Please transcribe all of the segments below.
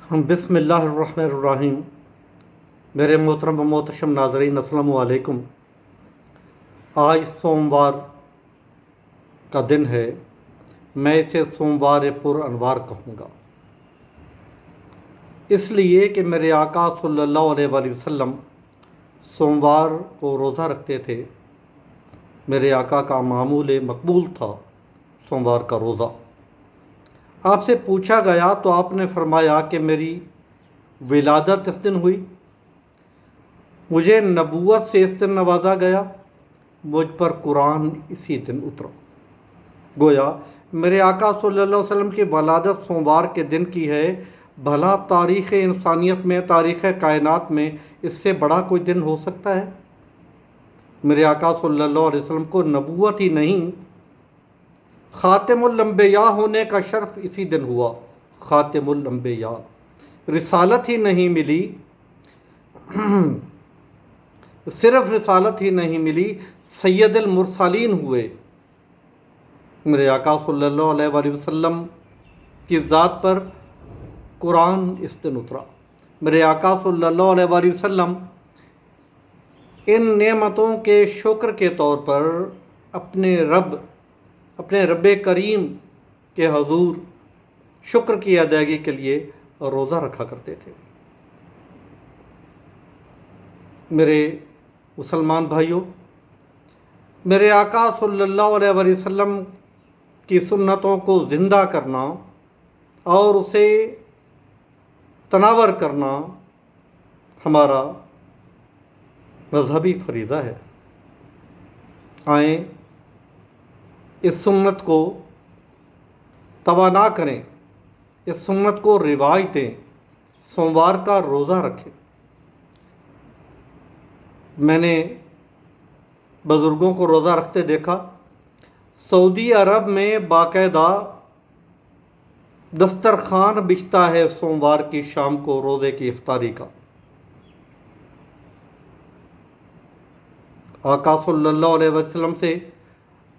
بسم اللہ الرحمن الرحیم۔ میرے محترم و محتشم ناظرین، السلام علیکم۔ آج سوموار کا دن ہے، میں اسے سوموار پر انوار کہوں گا، اس لیے کہ میرے آقا صلی اللہ علیہ وآلہ وسلم سوموار کو روزہ رکھتے تھے۔ میرے آقا کا معمول مقبول تھا سوموار کا روزہ۔ آپ سے پوچھا گیا تو آپ نے فرمایا کہ میری ولادت اس دن ہوئی، مجھے نبوت سے اس دن نوازا گیا، مجھ پر قرآن اسی دن اترا۔ گویا میرے آقا صلی اللہ علیہ وسلم کی ولادت سوموار کے دن کی ہے۔ بھلا تاریخ انسانیت میں، تاریخ کائنات میں اس سے بڑا کوئی دن ہو سکتا ہے؟ میرے آقا صلی اللہ علیہ وسلم کو نبوت ہی نہیں، خاتم الانبیاء ہونے کا شرف اسی دن ہوا۔ خاتم الانبیاء، رسالت ہی نہیں ملی، صرف رسالت ہی نہیں ملی، سید المرسلین ہوئے۔ میرے آقا صلی اللہ علیہ وآلہ وسلم کی ذات پر قرآن اس دن اترا۔ میرے آقا صلی اللہ علیہ وآلہ وسلم ان نعمتوں کے شکر کے طور پر اپنے رب کریم کے حضور شکر کی ادائیگی کے لیے روزہ رکھا کرتے تھے۔ میرے مسلمان بھائیوں، میرے آقا صلی اللہ علیہ وآلہ وسلم کی سنتوں کو زندہ کرنا اور اسے تناور کرنا ہمارا مذہبی فریضہ ہے۔ آئیں اس سنت کو توانا کریں، اس سنت کو رواج دیں، سوموار کا روزہ رکھیں۔ میں نے بزرگوں کو روزہ رکھتے دیکھا۔ سعودی عرب میں باقاعدہ دسترخوان بچھتا ہے سوموار کی شام کو روزے کی افطاری کا۔ آقا صلی اللہ علیہ وسلم سے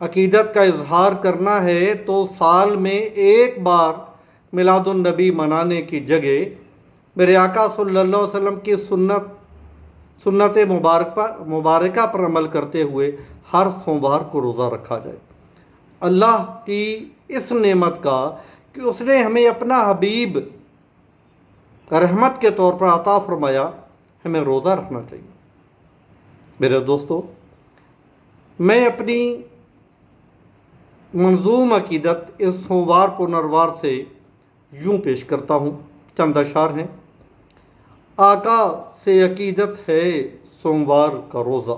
عقیدت کا اظہار کرنا ہے تو سال میں ایک بار میلاد النبی منانے کی جگہ میرے آقا صلی اللہ علیہ وسلم کی سنت مبارکہ پر عمل کرتے ہوئے ہر سوموار کو روزہ رکھا جائے۔ اللہ کی اس نعمت کا کہ اس نے ہمیں اپنا حبیب رحمت کے طور پر عطا فرمایا، ہمیں روزہ رکھنا چاہیے۔ میرے دوستو، میں اپنی منظوم عقیدت اس سوموار پرنوار سے یوں پیش کرتا ہوں، چند اشعار ہیں۔ آقا سے عقیدت ہے سوموار کا روزہ،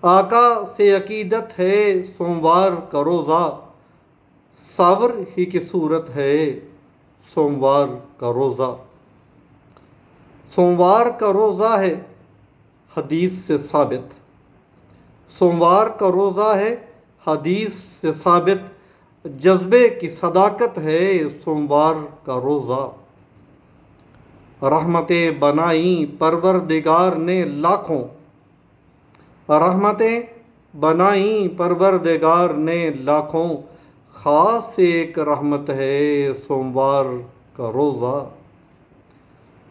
آقا سے عقیدت ہے سوموار کا روزہ، ساور ہی کی صورت ہے سوموار کا روزہ۔ سوموار کا روزہ ہے حدیث سے ثابت، سوموار کا روزہ ہے حدیث سے ثابت، جذبے کی صداقت ہے سوموار کا روزہ۔ رحمتیں بنائیں پروردگار نے لاکھوں، رحمتیں بنائیں پروردگار نے لاکھوں، خاص ایک رحمت ہے سوموار کا روزہ۔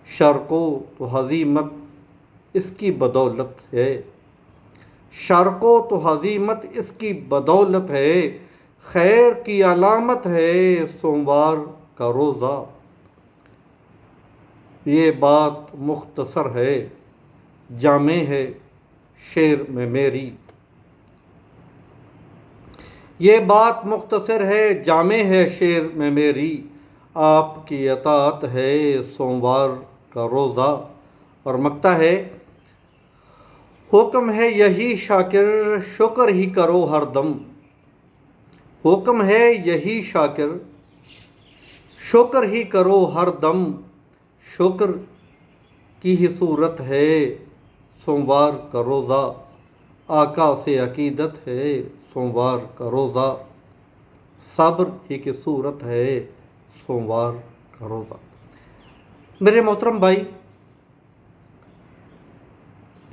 شرق و ہزیمت اس کی بدولت ہے، شرق و ہزیمت اس کی بدولت ہے، خیر کی علامت ہے سوموار کا روزہ۔ یہ بات مختصر ہے جامع ہے شعر میں میری، یہ بات مختصر ہے جامع ہے شعر میں میری، آپ کی اطاعت ہے سوموار کا روزہ۔ اور مقطع ہے، حکم ہے یہی شاکر شکر ہی کرو ہر دم، حکم ہے یہی شاکر شکر ہی کرو ہر دم، شکر کی ہی صورت ہے سوموار کا روزہ۔ آقا سے عقیدت ہے سوموار کا روزہ، صبر ہی کی صورت ہے سوموار کا روزہ۔ میرے محترم بھائی،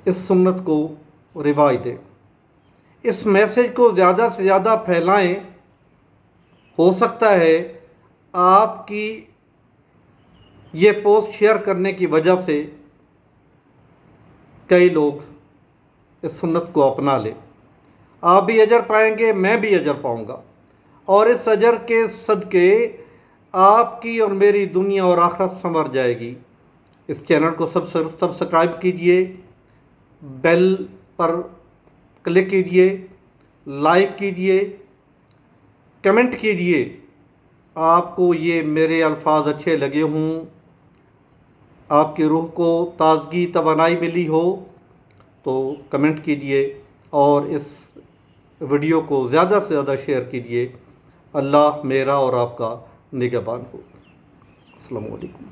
اس سنت کو رواج دیں، اس میسج کو زیادہ سے زیادہ پھیلائیں۔ ہو سکتا ہے آپ کی یہ پوسٹ شیئر کرنے کی وجہ سے کئی لوگ اس سنت کو اپنا لیں۔ آپ بھی اجر پائیں گے، میں بھی اجر پاؤں گا، اور اس اجر کے صدقے آپ کی اور میری دنیا اور آخرت سنور جائے گی۔ اس چینل کو سبسکرائب کیجئے، بیل پر کلک کیجئے، لائک کیجئے، کمنٹ کیجئے۔ آپ کو یہ میرے الفاظ اچھے لگے ہوں، آپ کی روح کو تازگی توانائی ملی ہو تو کمنٹ کیجئے اور اس ویڈیو کو زیادہ سے زیادہ شیئر کیجئے۔ اللہ میرا اور آپ کا نگہبان ہو۔ السلام علیکم۔